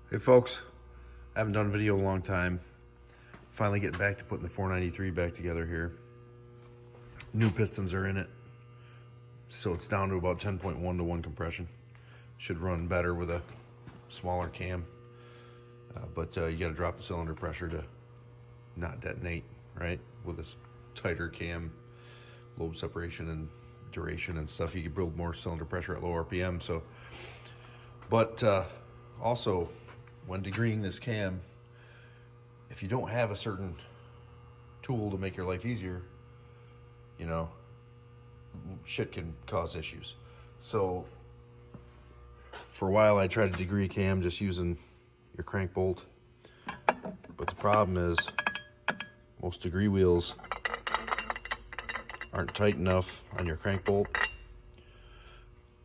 Hey folks, I haven't done a video in a long time. Finally getting back to putting the 493 back together here. New pistons are in it, so it's down to about 10.1 to 1 compression. Should run better with a smaller cam, but you got to drop the cylinder pressure to not detonate, right? With this tighter cam, lobe separation and duration and stuff, you can build more cylinder pressure at low RPM. So, but also, when degreeing this cam, if you don't have a certain tool to make your life easier, you know, shit can cause issues. So for a while I tried to degree cam just using your crank bolt, but the problem is most degree wheels aren't tight enough on your crank bolt.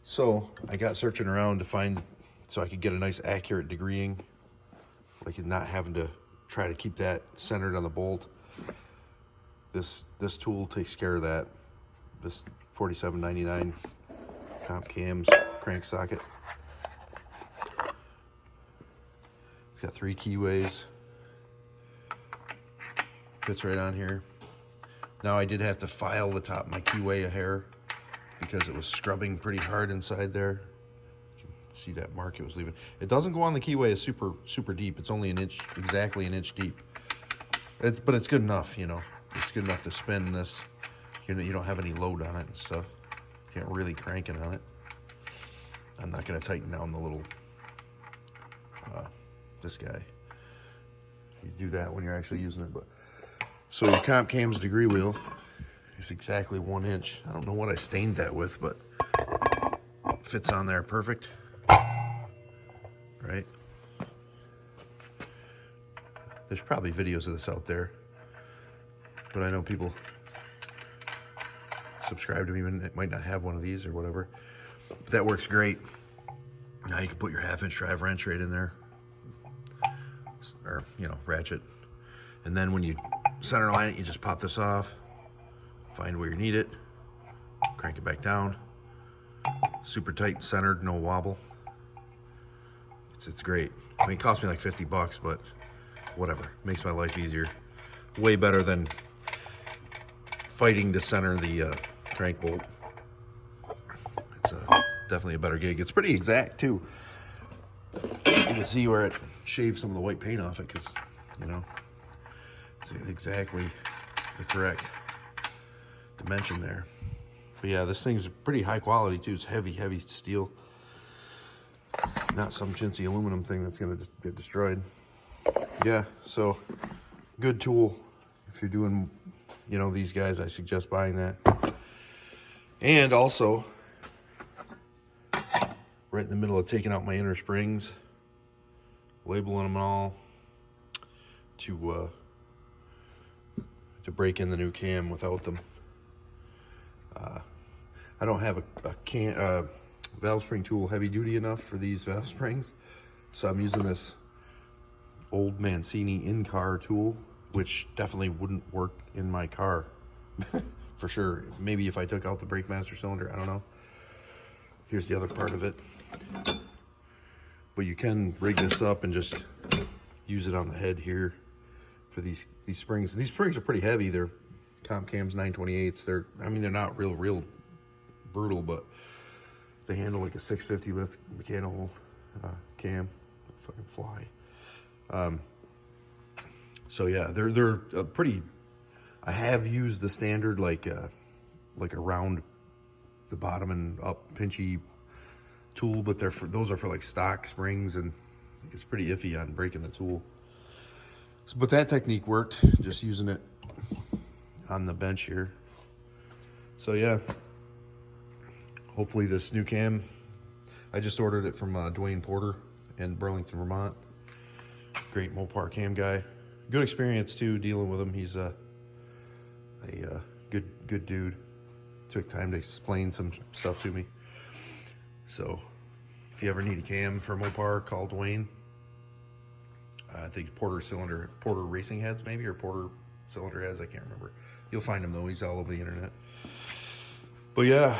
So I got searching around to find so I could get a nice accurate degreeing, like not having to try to keep that centered on the bolt. This tool takes care of that. This 4799 Comp Cams crank socket. It's got 3 keyways. Fits right on here. Now I did have to file the top of my keyway a hair because it was scrubbing pretty hard inside there. See that mark it was leaving. It doesn't go on the keyway as super deep. It's only an inch, exactly an inch deep. But it's good enough, you know. It's good enough to spin this. You don't have any load on it and stuff. You're not really cranking on it. I'm not going to tighten down the little this guy. You do that when you're actually using it. But so your Comp Cam's degree wheel is exactly 1 inch. I don't know what I stained that with, but it fits on there perfect. Right? There's probably videos of this out there, but I know people subscribe to me and it might not have one of these or whatever, but that works great. Now you can put your 1/2-inch drive wrench right in there, or ratchet, and then when you center line it, you just pop this off, find where you need it, crank it back down. Super tight and centered, no wobble. It's great. I mean, it cost me like $50, but whatever. Makes my life easier. Way better than fighting to center the crank bolt. It's definitely a better gig. It's pretty exact too. You can see where it shaved some of the white paint off it because, it's exactly the correct dimension there. But yeah, this thing's pretty high quality too. It's heavy steel. Not some chintzy aluminum thing that's gonna get destroyed. Yeah, so good tool. If you're doing, these guys, I suggest buying that. And also, right in the middle of taking out my inner springs, labeling them all to break in the new cam without them. I don't have a valve spring tool heavy duty enough for these valve springs, so I'm using this old Mancini in-car tool, which definitely wouldn't work in my car for sure. Maybe if I took out the brake master cylinder, I don't know. Here's the other part of it, but you can rig this up and just use it on the head here for these springs. These springs are pretty heavy. They're Comp Cams 928s. They're not real brutal, but they handle like a 650 lift mechanical cam. Fucking fly. So yeah, they're pretty. I have used the standard like around the bottom and up pinchy tool, but those are for like stock springs, and it's pretty iffy on breaking the tool. So, but that technique worked, just using it on the bench here. So yeah. Hopefully this new cam, I just ordered it from Dwayne Porter in Burlington, Vermont. Great Mopar cam guy. Good experience too dealing with him. He's a good dude. Took time to explain some stuff to me. So if you ever need a cam for Mopar, call Dwayne. I think Porter Racing Heads maybe, or Porter Cylinder Heads, I can't remember. You'll find him though, he's all over the internet. But yeah,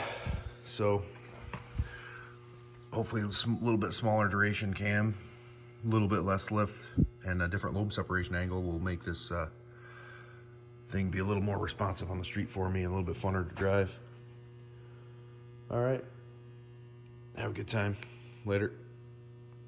so hopefully it's a little bit smaller duration cam. a little bit less lift and a different lobe separation angle will make this thing be a little more responsive on the street for me and a little bit funner to drive. All right. Have a good time. Later.